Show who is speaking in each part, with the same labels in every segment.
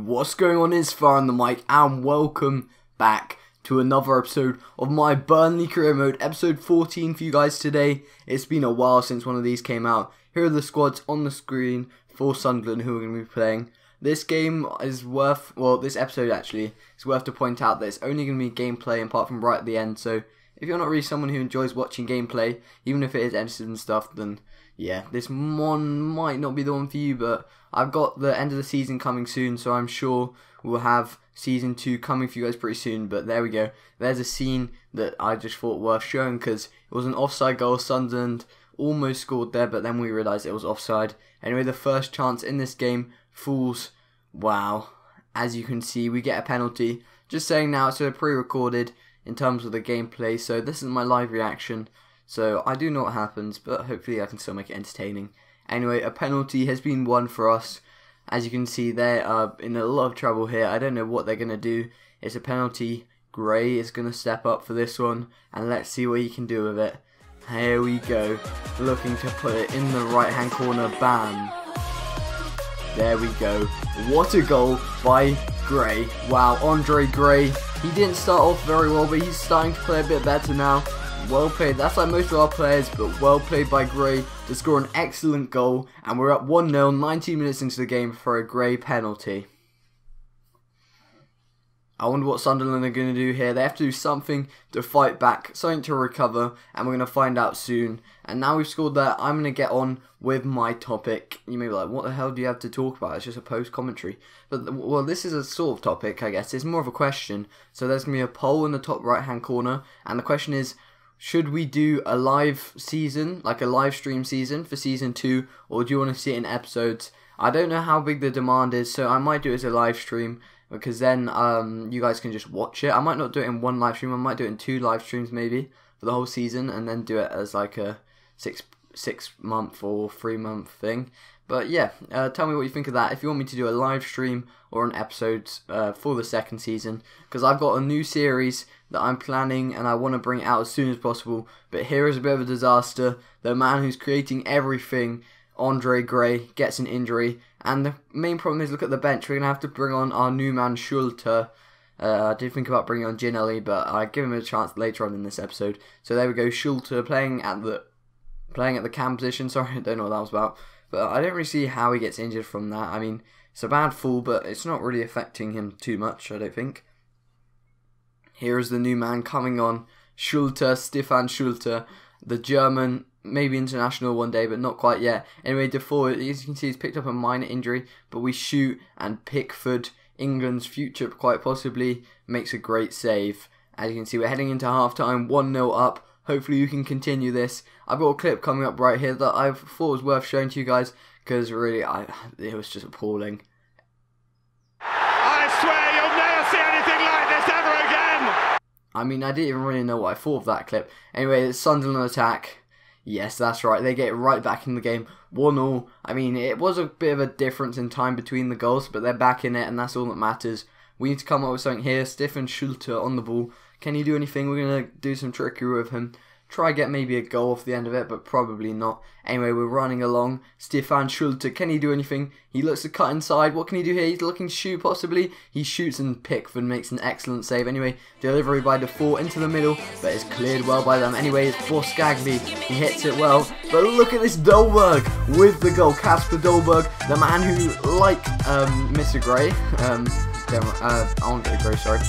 Speaker 1: What's going on? It's Fyuh on the mic, and welcome back to another episode of my Burnley Career Mode, episode 14 for you guys today. It's been a while since one of these came out. Here are the squads on the screen for Sunderland who are going to be playing. This game is worth, well, this episode actually, it's worth to point out that it's only going to be gameplay apart from right at the end. So if you're not really someone who enjoys watching gameplay, even if it is edited and stuff, then yeah, this one might not be the one for you, but I've got the end of the season coming soon, so I'm sure we'll have season 2 coming for you guys pretty soon. But there we go. There's a scene that I just thought worth showing because it was an offside goal. Sunderland almost scored there, but then we realised it was offside. Anyway, the first chance in this game falls. Wow. As you can see, we get a penalty. Just saying now, it's pre-recorded in terms of the gameplay, so this is my live reaction. So I do know what happens, but hopefully I can still make it entertaining. Anyway, a penalty has been won for us. As you can see, they are in a lot of trouble here. I don't know what they're going to do. It's a penalty. Gray is going to step up for this one, and let's see what he can do with it. Here we go. Looking to put it in the right-hand corner. Bam. There we go. What a goal by Gray. Wow, Andre Gray. He didn't start off very well, but he's starting to play a bit better now. Well played. That's like most of our players, but well played by Gray to score an excellent goal. And we're up 1-0, 19 minutes into the game for a Gray penalty. I wonder what Sunderland are going to do here. They have to do something to fight back, something to recover, and we're going to find out soon. And now we've scored that, I'm going to get on with my topic. You may be like, what the hell do you have to talk about? It's just a post-commentary. But, well, this is a sort of topic, I guess. It's more of a question. So there's going to be a poll in the top right-hand corner, and the question is, should we do a live season, like a live stream season for season 2, or do you want to see it in episodes? I don't know how big the demand is, so I might do it as a live stream, because then you guys can just watch it. I might not do it in one live stream, I might do it in 2 live streams maybe for the whole season, and then do it as like a 6 month or 3 month thing. But yeah, tell me what you think of that. If you want me to do a live stream or an episode for the second season, because I've got a new series that I'm planning and I want to bring it out as soon as possible. But here is a bit of a disaster. The man who's creating everything, Andre Gray, gets an injury. And the main problem is, look at the bench. We're going to have to bring on our new man, Schulte. I did think about bringing on Ginelli, but I give him a chance later on in this episode. So there we go, Schulte playing at the cam position. Sorry, I don't know what that was about. But I don't really see how he gets injured from that. I mean, it's a bad fall, but it's not really affecting him too much, I don't think. Here is the new man coming on, Schulte, Stefan Schulte, the German, maybe international one day, but not quite yet. Anyway, Defoe, as you can see, he's picked up a minor injury, but we shoot, and Pickford, England's future quite possibly, makes a great save. As you can see, we're heading into half-time, 1-0 up. Hopefully you can continue this. I've got a clip coming up right here that I thought was worth showing to you guys, because really, it was just appalling.
Speaker 2: I swear you'll never see anything like this ever again!
Speaker 1: I mean, I didn't even really know what I thought of that clip. Anyway, it's Sunderland attack. Yes, that's right, they get right back in the game. 1-0. I mean, it was a bit of a difference in time between the goals, but they're back in it, and that's all that matters. We need to come up with something here. Stefan Schulte on the ball. Can he do anything? We're going to do some trickery with him. Try get maybe a goal off the end of it, but probably not. Anyway, we're running along. Stefan Schulte, can he do anything? He looks to cut inside. What can he do here? He's looking to shoot, possibly. He shoots, and Pickford makes an excellent save. Anyway, delivery by Defoe into the middle, but it's cleared well by them. Anyway, it's Boskagli. He hits it well. But look at this Dolberg with the goal. Kasper Dolberg, the man who, like Mr. Gray, Andre Gray, sorry.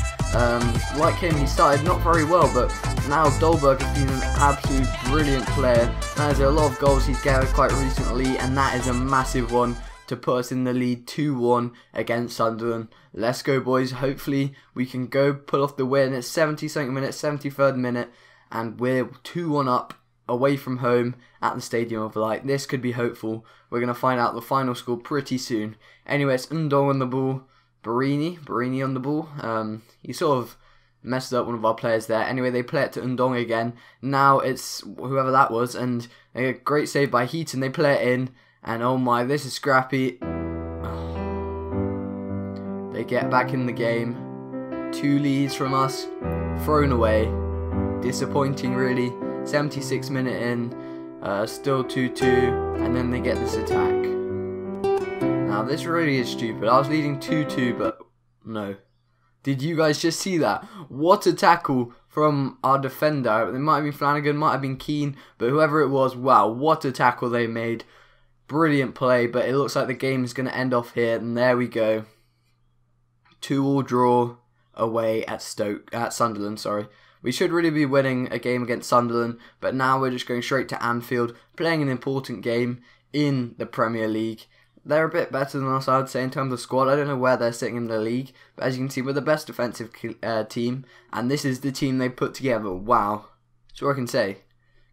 Speaker 1: Like him, he started not very well, but now Dolberg has been an absolute brilliant player. There's a lot of goals he's gathered quite recently, and that is a massive one to put us in the lead 2-1 against Sunderland. Let's go, boys. Hopefully we can go pull off the win. It's 70-something minutes, 73rd minute, and we're 2-1 up away from home at the Stadium of Light. This could be hopeful. We're going to find out the final score pretty soon. Anyway, it's Ndong on the ball. Barini on the ball. He sort of messed up one of our players there. Anyway, they play it to Ndong again. Now it's whoever that was, and a great save by Heaton. They play it in, and oh my, this is scrappy. They get back in the game. 2 leads from us, thrown away. disappointing really. 76 minute in, still 2-2, and then they get this attack. Now this really is stupid. I was leading 2-2, but no. Did you guys just see that? What a tackle from our defender. It might have been Flanagan, might have been Keane, but whoever it was, wow, what a tackle they made. Brilliant play, but it looks like the game is going to end off here, and there we go. 2-2 draw away at Sunderland, sorry. We should really be winning a game against Sunderland, but now we're just going straight to Anfield, playing an important game in the Premier League. They're a bit better than us, I would say, in terms of squad. I don't know where they're sitting in the league, but as you can see, we're the best defensive team, and this is the team they put together. Wow. That's what I can say.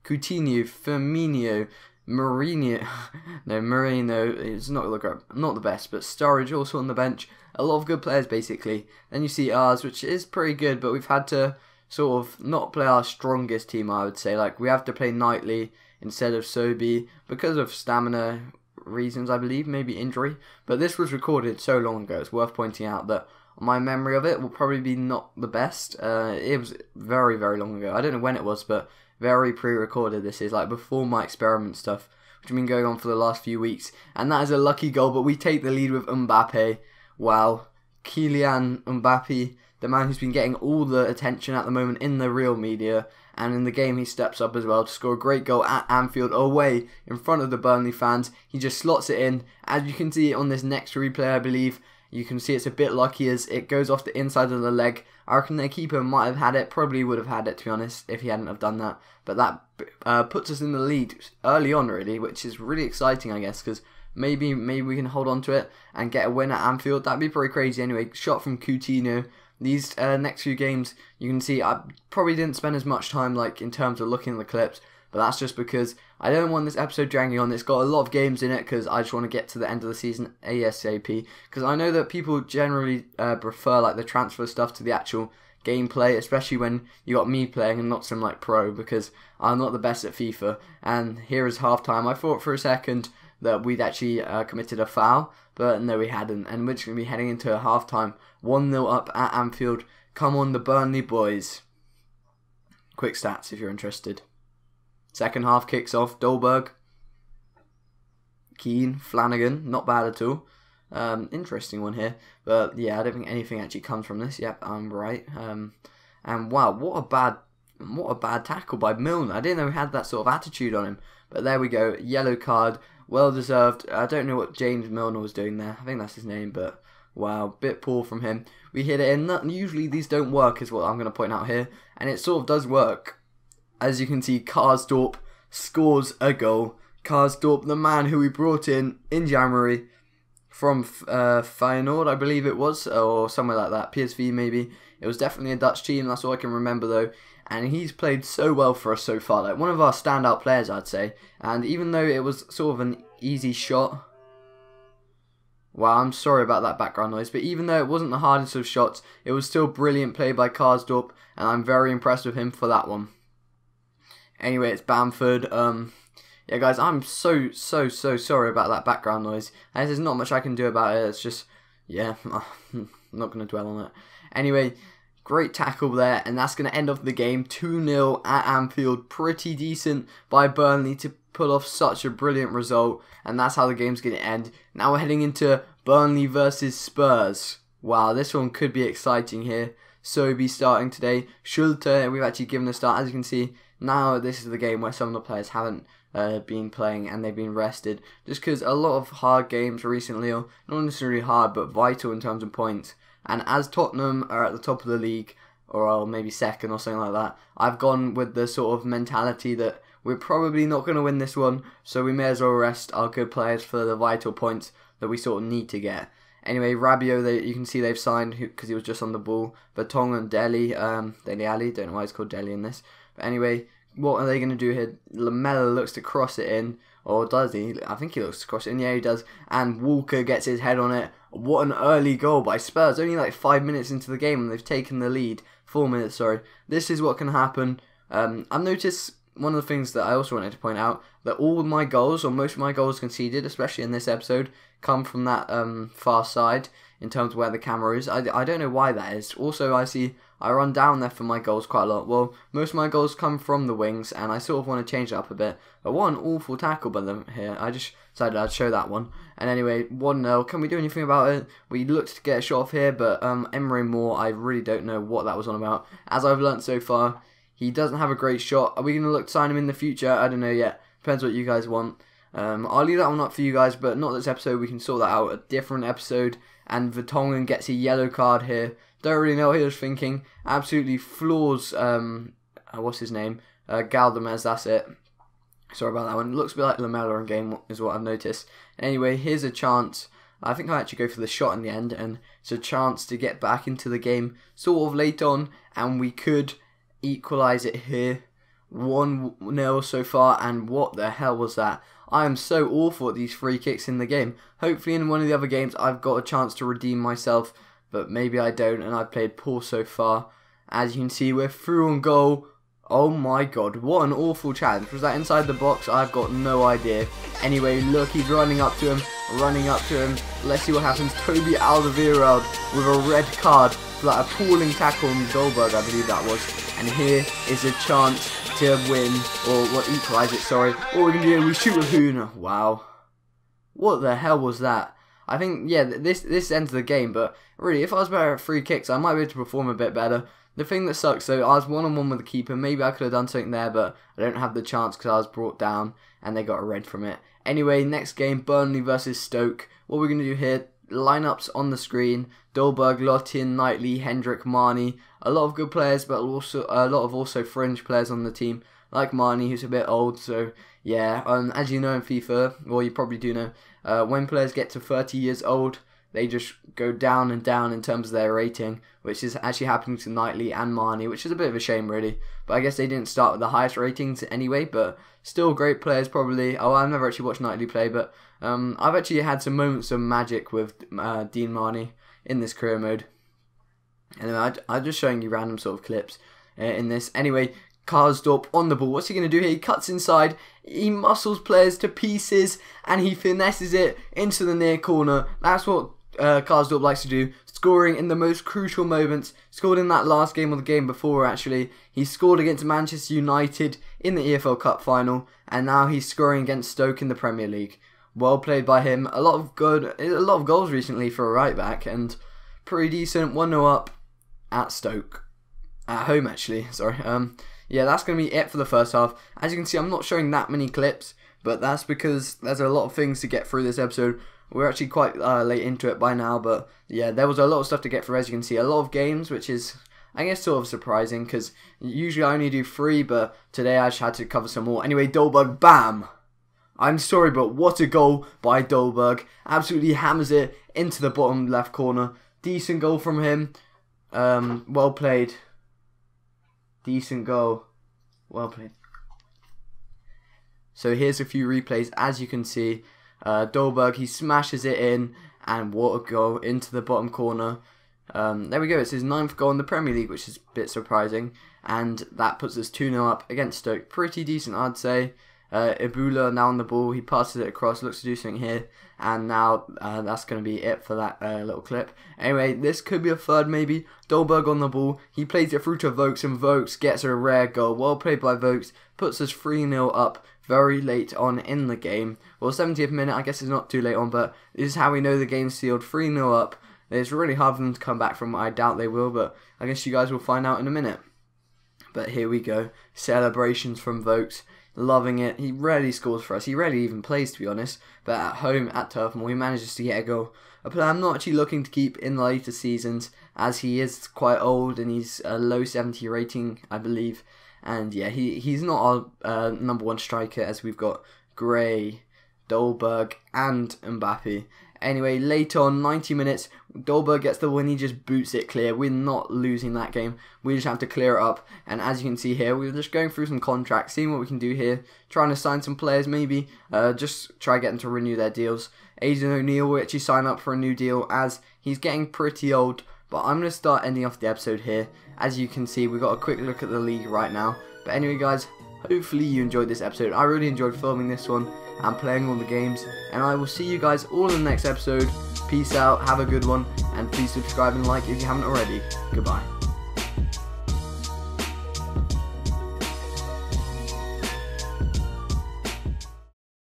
Speaker 1: Coutinho, Firmino, Mourinho, no, Moreno is not the best, but Sturridge also on the bench. A lot of good players, basically. Then you see ours, which is pretty good, but we've had to sort of not play our strongest team, I would say. Like, we have to play Knightley instead of Sobi because of stamina reasons, I believe, maybe injury. But this was recorded so long ago, it's worth pointing out that my memory of it will probably be not the best. It was very, very long ago. I don't know when it was, but very pre-recorded this is, like before my experiment stuff, which has been going on for the last few weeks. And that is a lucky goal, but we take the lead with Mbappe. Wow. Kylian Mbappe, the man who's been getting all the attention at the moment in the real media, and in the game he steps up as well to score a great goal at Anfield away in front of the Burnley fans. He just slots it in. As you can see on this next replay, I believe, you can see it's a bit lucky as it goes off the inside of the leg. I reckon their keeper might have had it, probably would have had it to be honest, if he hadn't have done that. But that puts us in the lead early on really, which is really exciting I guess, because maybe we can hold on to it and get a win at Anfield. That'd be pretty crazy anyway. Shot from Coutinho. These next few games, you can see I probably didn't spend as much time like in terms of looking at the clips, but that's just because I don't want this episode dragging on. It's got a lot of games in it because I just want to get to the end of the season ASAP, because I know that people generally prefer like the transfer stuff to the actual gameplay, especially when you got me playing and not some like pro, because I'm not the best at FIFA. And here is halftime. I thought for a second that we'd actually committed a foul, but no, we hadn't, and we're just going to be heading into a half-time 1-0 up at Anfield. Come on, the Burnley boys. Quick stats if you're interested. Second half kicks off, Dolberg, Keane, Flanagan, not bad at all. Interesting one here, but yeah, I don't think anything actually comes from this. Yep, I'm right. And wow, what a bad tackle by Milner. I didn't know he had that sort of attitude on him, but there we go. Yellow card. Well deserved. I don't know what James Milner was doing there. I think that's his name, but wow, bit poor from him. We hit it in. Usually these don't work is what I'm going to point out here, and it sort of does work. As you can see, Karsdorp scores a goal. Karsdorp, the man who we brought in January from Feyenoord, I believe it was, or somewhere like that. PSV maybe. It was definitely a Dutch team, that's all I can remember though. And he's played so well for us so far, like one of our standout players I'd say. And even though it was sort of an easy shot, wow, I'm sorry about that background noise, but even though it wasn't the hardest of shots, it was still brilliant play by Karsdorp, and I'm very impressed with him for that one. Anyway, it's Bamford. Yeah guys, I'm so sorry about that background noise. There's not much I can do about it, it's just, yeah, I'm not going to dwell on it. Anyway, great tackle there, and that's going to end off the game. 2-0 at Anfield. Pretty decent by Burnley to pull off such a brilliant result, and that's how the game's going to end. Now we're heading into Burnley versus Spurs. Wow, this one could be exciting here. Sobi starting today. Schulte, we've actually given a start. As you can see, now this is the game where some of the players haven't been playing and they've been rested. Just because a lot of hard games recently, or not necessarily hard, but vital in terms of points. And as Tottenham are at the top of the league, or maybe second or something like that, I've gone with the sort of mentality that we're probably not going to win this one, so we may as well rest our good players for the vital points that we sort of need to get. Anyway, Rabiot, you can see they've signed because he was just on the ball. Vertonghen and Dele Alli, don't know why it's called Dele in this. But anyway, what are they going to do here? Lamella looks to cross it in, or does he? I think he looks to cross it in, yeah he does. And Walker gets his head on it. What an early goal by Spurs, only like 5 minutes into the game and they've taken the lead. 4 minutes, sorry. This is what can happen. I've noticed one of the things that I also wanted to point out, that all of my goals, or most of my goals conceded, especially in this episode, come from that far side in terms of where the camera is. I don't know why that is. Also, I see I run down there for my goals quite a lot. Well, most of my goals come from the wings, and I sort of want to change it up a bit. But what an awful tackle by them here. I just decided I'd show that one. And anyway, 1-0. Can we do anything about it? We looked to get a shot off here, but Emery Moore, I really don't know what that was on about. As I've learnt so far, he doesn't have a great shot. Are we going to look to sign him in the future? I don't know yet. Depends what you guys want. I'll leave that one up for you guys, but not this episode. We can sort that out a different episode. And Vertonghen gets a yellow card here. Don't really know what he was thinking. Absolutely floors, what's his name? Galdamez, that's it. Sorry about that one. Looks a bit like Lamella in game, is what I've noticed. Anyway, here's a chance. I think I actually go for the shot in the end, and it's a chance to get back into the game sort of late on, and we could equalise it here. 1-0 so far, and what the hell was that? I am so awful at these free kicks in the game. Hopefully in one of the other games I've got a chance to redeem myself, but maybe I don't, and I've played poor so far. As you can see, we're through on goal. Oh my god, what an awful challenge. Was that inside the box? I've got no idea. Anyway, look, he's running up to him. Let's see what happens. Toby Alderweireld with a red card for that appalling tackle on Dolberg, I believe that was. And here is a chance to win, or equalise it, sorry. All we can do, we shoot with Fyuh. Wow. What the hell was that? I think, yeah, this ends the game, but really, if I was better at free kicks, I might be able to perform a bit better. The thing that sucks, though, I was one-on-one with the keeper. Maybe I could have done something there, but I don't have the chance because I was brought down, and they got a red from it. Anyway, next game, Burnley versus Stoke. What we're going to do here, lineups on the screen. Dolberg, Lottin, Knightley, Hendrick, Marnie. A lot of good players, but also a lot of also fringe players on the team. Like Marnie, who's a bit old, so yeah. As you know in FIFA, well, you probably do know, when players get to 30 years old, they just go down and down in terms of their rating, which is actually happening to Knightley and Marnie, which is a bit of a shame, really. But I guess they didn't start with the highest ratings anyway, but still great players, probably. Oh, I've never actually watched Knightley play, but I've actually had some moments of magic with Dean Marnie in this career mode. Anyway, I'm just showing you random sort of clips in this. Anyway, Karsdorp on the ball. What's he going to do here? He cuts inside, he muscles players to pieces, and he finesses it into the near corner. That's what Karsdorp likes to do, scoring in the most crucial moments. Scored in that last game of the game before, actually. He scored against Manchester United in the EFL Cup final, and now he's scoring against Stoke in the Premier League. Well played by him. A lot of goals recently for a right back, and pretty decent. 1-0 up at Stoke. At home, actually. Sorry. Yeah, that's going to be it for the first half. As you can see, I'm not showing that many clips, but that's because there's a lot of things to get through this episode. We're actually quite late into it by now, but yeah, there was a lot of stuff to get through, as you can see. A lot of games, which is, I guess, sort of surprising, because usually I only do 3, but today I just had to cover some more. Anyway, Dolberg, bam! I'm sorry, but what a goal by Dolberg. Absolutely hammers it into the bottom left corner. Decent goal from him. Well played. Decent goal. Well played. So here's a few replays. As you can see, Dolberg, he smashes it in, and what a goal into the bottom corner. There we go. It's his 9th goal in the Premier League, which is a bit surprising. And that puts us 2-0 up against Stoke. Pretty decent, I'd say. Ibula now on the ball. He passes it across, looks to do something here. And now that's going to be it for that little clip. Anyway, this could be a third maybe. Dolberg on the ball. He plays it through to Vokes, and Vokes gets a rare goal. Well played by Vokes. Puts us 3-0 up very late on in the game. Well, 70th minute, I guess it's not too late on, but this is how we know the game's sealed. 3-0 up. It's really hard for them to come back from. I doubt they will, but I guess you guys will find out in a minute. But here we go. Celebrations from Vokes. Loving it. He rarely scores for us. He rarely even plays, to be honest. But at home at Turf Moor, he manages to get a goal. A player I'm not actually looking to keep in the later seasons, as he is quite old and he's a low 70 rating, I believe. And yeah, he's not our number 1 striker, as we've got Gray, Dolberg, and Mbappe. Anyway, late on, 90 minutes, Dolberg gets the win, he just boots it clear. We're not losing that game, we just have to clear it up. And as you can see here, we're just going through some contracts, seeing what we can do here, trying to sign some players maybe, just try getting to renew their deals. Aidan O'Neill will actually sign up for a new deal, as he's getting pretty old. But I'm going to start ending off the episode here. As you can see, we've got a quick look at the league right now. But anyway guys, hopefully you enjoyed this episode. I really enjoyed filming this one and playing all the games, and I will see you guys all in the next episode. Peace out, have a good one, and please subscribe and like if you haven't already. Goodbye.